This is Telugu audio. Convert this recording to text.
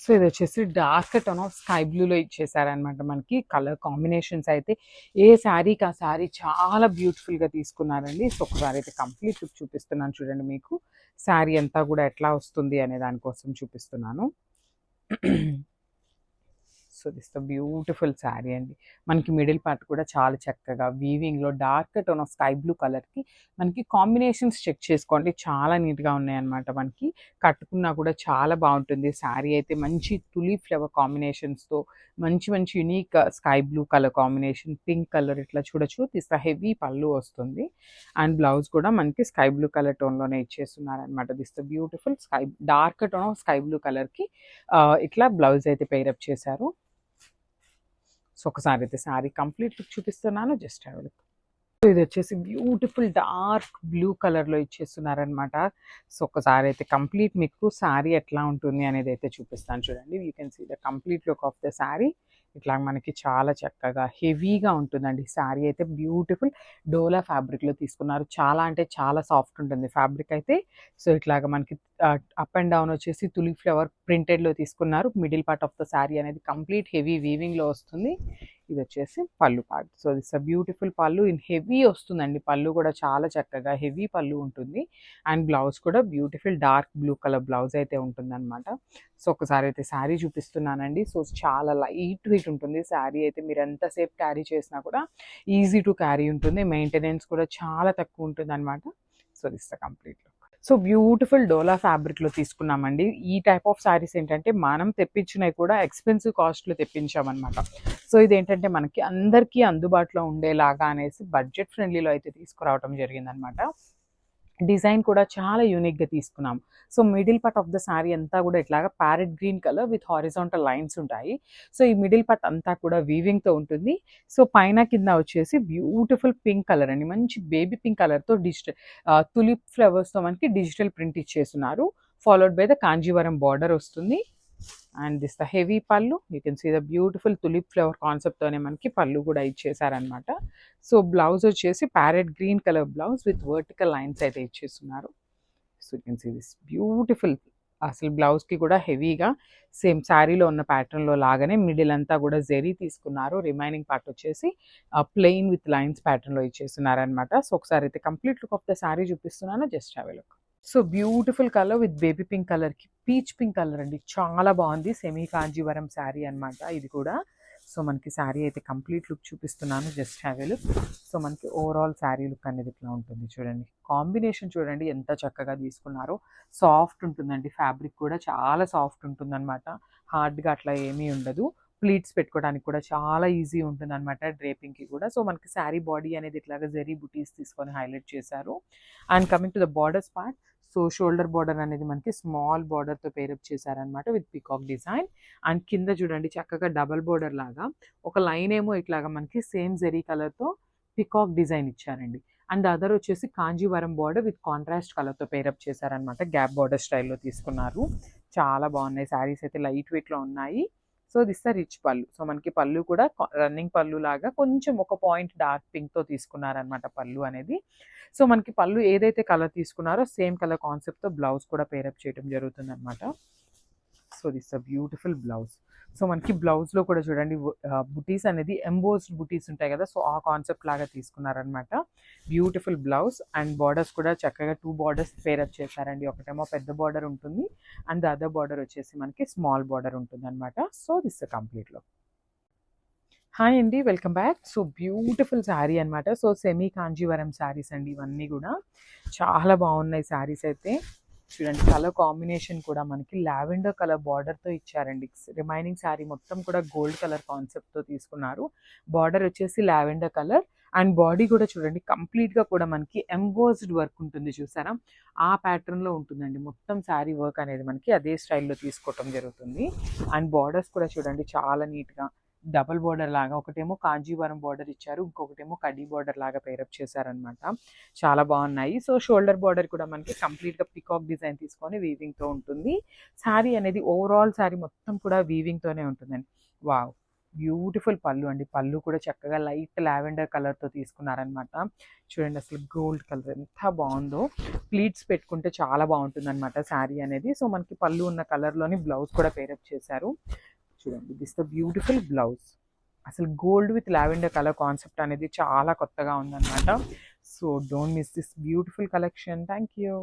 సో ఇది వచ్చేసి డార్క్ టోన్ ఆఫ్ స్కై బ్లూలో ఇచ్చేసారనమాట. మనకి కలర్ కాంబినేషన్స్ అయితే ఏ శారీకి ఆ శారీ చాలా బ్యూటిఫుల్గా తీసుకున్నారండి. సో ఒకసారి అయితే కంప్లీట్ లుక్ చూపిస్తున్నాను చూడండి. మీకు శారీ అంతా కూడా ఎట్లా వస్తుంది అనే దానికోసం చూపిస్తున్నాను. So this the beautiful sari అండి. మనకి మిడిల్ పార్ట్ కూడా చాలా చక్కగా వీవింగ్లో dark tone of sky blue కలర్కి మనకి కాంబినేషన్స్ చెక్ చేసుకోండి, చాలా నీట్గా ఉన్నాయన్నమాట. మనకి కట్టుకున్నా కూడా చాలా బాగుంటుంది. శారీ అయితే మంచి తులీ ఫ్లవర్ కాంబినేషన్స్తో మంచి మంచి unique sky blue colour combination, pink colour ఇట్లా చూడొచ్చు. దిస్ ద హెవీ పళ్ళు వస్తుంది అండ్ బ్లౌజ్ కూడా మనకి స్కై బ్లూ కలర్ టోన్లోనే ఇచ్చేస్తున్నారనమాట. This the beautiful sky dark tone of sky blue కలర్కి ఇట్లా బ్లౌజ్ అయితే పేరప్ చేశారు. సో ఒకసారి అయితే శారీ కంప్లీట్ లుక్ చూపిస్తున్నాను, just have a look. So ఇది వచ్చేసి బ్యూటిఫుల్ డార్క్ బ్లూ కలర్లో ఇచ్చేస్తున్నారనమాట. సో ఒకసారి అయితే కంప్లీట్ మీకు శారీ ఎట్లా ఉంటుంది అనేది అయితే చూపిస్తాను చూడండి. You can see the complete look of the sari. ఇట్లా మనకి చాలా చక్కగా హెవీగా ఉంటుందండి శారీ అయితే. బ్యూటిఫుల్ డోలా ఫ్యాబ్రిక్లో తీసుకున్నారు. చాలా అంటే చాలా సాఫ్ట్ ఉంటుంది ఫ్యాబ్రిక్ అయితే. సో ఇట్లాగా మనకి అప్ అండ్ డౌన్ వచ్చేసి తులి ఫ్లవర్ ప్రింటెడ్లో తీసుకున్నారు. Middle part of the sari అనేది కంప్లీట్ హెవీ వీవింగ్లో వస్తుంది. ఇది వచ్చేసి పళ్ళు part. So this a beautiful పళ్ళు ఇన్ హెవీ వస్తుందండి. పళ్ళు కూడా చాలా చక్కగా హెవీ పళ్ళు ఉంటుంది అండ్ బ్లౌజ్ కూడా beautiful dark blue colour blouse అయితే ఉంటుందన్నమాట. సో ఒకసారి అయితే శారీ చూపిస్తున్నానండి. సో చాలా లైట్ వెయిట్ ఉంటుంది శారీ అయితే. మీరు ఎంతసేపు క్యారీ చేసినా కూడా ఈజీ టు క్యారీ ఉంటుంది. మెయింటెనెన్స్ కూడా చాలా తక్కువ ఉంటుంది అనమాట. So this the complete look. So beautiful డోలా ఫ్యాబ్రిక్లో తీసుకున్నామండి. ఈ టైప్ ఆఫ్ శారీస్ ఏంటంటే మనం తెప్పించినవి కూడా ఎక్స్పెన్సివ్ కాస్ట్లో తెప్పించామన్నమాట. సో ఇదేంటంటే మనకి అందరికీ అందుబాటులో ఉండేలాగా అనేసి బడ్జెట్ ఫ్రెండ్లీలో అయితే తీసుకురావడం జరిగిందనమాట. డిజైన్ కూడా చాలా యూనిక్గా తీసుకున్నాం. So middle part of the sari అంతా కూడా ఇట్లాగా parrot green colour with horizontal lines ఉంటాయి. సో ఈ మిడిల్ పార్ట్ అంతా కూడా వీవింగ్తో ఉంటుంది. సో పైన కింద వచ్చేసి బ్యూటిఫుల్ పింక్ కలర్ అండి, మంచి బేబీ పింక్ కలర్తో డిజిటల్ తులిప్ ఫ్లవర్స్తో మనకి డిజిటల్ ప్రింట్ ఇచ్చేస్తున్నారు. Followed by the Kanjeevaram border వస్తుంది అండ్ దిస్ ద హెవీ పళ్ళు. You can see the beautiful tulip flower కాన్సెప్ట్తోనే మనకి పళ్ళు కూడా ఇచ్చేసారనమాట. సో బ్లౌజ్ వచ్చేసి parrot green colour blouse with vertical lines అయితే ఇచ్చేస్తున్నారు. So you can see this beautiful. అసలు బ్లౌజ్కి కూడా హెవీగా సేమ్ శారీలో ఉన్న ప్యాటర్న్లో లాగానే మిడిల్ అంతా కూడా జెరీ తీసుకున్నారు. రిమైనింగ్ పార్ట్ వచ్చేసి ప్లెయిన్ విత్ లైన్స్ ప్యాటర్న్లో ఇచ్చేస్తున్నారనమాట. సో ఒకసారి అయితే complete look of the sari చూపిస్తున్నాను, just have a look. So beautiful colour with baby pink కలర్కి పీచ్ పింక్ కలర్ అండి, చాలా బాగుంది. సెమీ కాంజీవరం శారీ అనమాట ఇది కూడా. సో మనకి శారీ అయితే కంప్లీట్ లుక్ చూపిస్తున్నాను, just have a look. So మనకి ఓవరాల్ శారీ లుక్ అనేది ఇట్లా ఉంటుంది చూడండి. కాంబినేషన్ చూడండి ఎంత చక్కగా తీసుకున్నారో. సాఫ్ట్ ఉంటుందండి ఫ్యాబ్రిక్ కూడా, చాలా సాఫ్ట్ ఉంటుందన్నమాట. హార్డ్గా అట్లా ఏమీ ఉండదు. ప్లీట్స్ పెట్టుకోవడానికి కూడా చాలా ఈజీ ఉంటుంది అనమాట, డ్రేపింగ్కి కూడా. సో మనకి శారీ బాడీ అనేది ఇట్లాగా జెరీ బుటీస్ తీసుకొని హైలైట్ చేశారు. And coming to the borders part, so shoulder border అనేది మనకి స్మాల్ బార్డర్తో పేరప్ చేశారనమాట విత్ పికాక్ డిజైన్. అండ్ కింద చూడండి చక్కగా డబల్ బార్డర్ లాగా ఒక లైన్ ఏమో ఇట్లాగా మనకి సేమ్ జెరీ కలర్తో పికాక్ డిజైన్ ఇచ్చారండి. అండ్ అదర్ వచ్చేసి కాంజీవరం బార్డర్ విత్ కాంట్రాస్ట్ కలర్తో పేరప్ చేశారనమాట. గ్యాప్ బార్డర్ స్టైల్లో తీసుకున్నారు. చాలా బాగున్నాయి శారీస్ అయితే, లైట్ వెయిట్లో ఉన్నాయి. సో దిస్ ద రిచ్ పళ్ళు. సో మనకి పళ్ళు కూడా రన్నింగ్ పళ్ళు లాగా కొంచెం ఒక పాయింట్ డార్క్ పింక్తో తీసుకున్నారనమాట పళ్ళు అనేది. సో మనకి పళ్ళు ఏదైతే కలర్ తీసుకున్నారో సేమ్ కలర్ కాన్సెప్ట్తో బ్లౌజ్ కూడా పేరప్ చేయడం జరుగుతుంది అనమాట. So this a beautiful blouse. So మనకి బ్లౌజ్లో కూడా చూడండి బుటీస్ అనేది ఎంబోస్డ్ బుటీస్ ఉంటాయి కదా, సో ఆ కాన్సెప్ట్ లాగా తీసుకున్నారనమాట. బ్యూటిఫుల్ బ్లౌజ్ అండ్ బార్డర్స్ కూడా చక్కగా 2 బార్డర్స్ పేరప్ చేశారండి. ఒకటేమో పెద్ద బార్డర్ ఉంటుంది అండ్ ద అదర్ బార్డర్ వచ్చేసి మనకి స్మాల్ బార్డర్ ఉంటుంది అనమాట. So this complete look. Hi అండి, welcome back. So beautiful sari అనమాట. సో సెమీ కాంజీవరం శారీస్ అండి ఇవన్నీ కూడా. చాలా బాగున్నాయి శారీస్ అయితే. చూడండి కలర్ కాంబినేషన్ కూడా మనకి లావెండర్ కలర్ బార్డర్తో ఇచ్చారండి. రిమైనింగ్ శారీ మొత్తం కూడా గోల్డ్ కలర్ కాన్సెప్ట్తో తీసుకున్నారు. బార్డర్ వచ్చేసి లావెండర్ కలర్ అండ్ బాడీ కూడా చూడండి కంప్లీట్గా కూడా మనకి ఎంబోస్డ్ వర్క్ ఉంటుంది చూసారా, ఆ ప్యాటర్న్లో ఉంటుందండి మొత్తం శారీ వర్క్ అనేది. మనకి అదే స్టైల్లో తీసుకోవటం జరుగుతుంది. అండ్ బార్డర్స్ కూడా చూడండి చాలా నీట్గా డబల్ బార్డర్ లాగా, ఒకటేమో కాంజీవరం బార్డర్ ఇచ్చారు, ఇంకొకటేమో కడ్డీ బార్డర్ లాగా పేరప్ చేశారనమాట. చాలా బాగున్నాయి. సో షోల్డర్ బార్డర్ కూడా మనకి కంప్లీట్గా పికాక్ డిజైన్ తీసుకొని వీవింగ్తో ఉంటుంది. శారీ అనేది ఓవరాల్ శారీ మొత్తం కూడా వీవింగ్తోనే ఉంటుందండి. వావ్, బ్యూటిఫుల్ పళ్ళు అండి. పళ్ళు కూడా చక్కగా లైట్ లావెండర్ కలర్‌తో తీసుకున్నారనమాట. చూడండి అసలు గోల్డ్ కలర్ ఎంత బావుందో. ప్లీట్స్ పెట్టుకుంటే చాలా బావుంటుందనమాట శారీ అనేది. సో, మనకి పళ్ళు ఉన్న కలర్‌లోని బ్లౌజ్ కూడా పేరప్ చేశారు. చూడండి దిస్ ద బ్యూటిఫుల్ బ్లౌజ్. అసలు gold with lavender colour concept అనేది చాలా కొత్తగా ఉందనమాట. So, don't miss this beautiful collection. Thank you.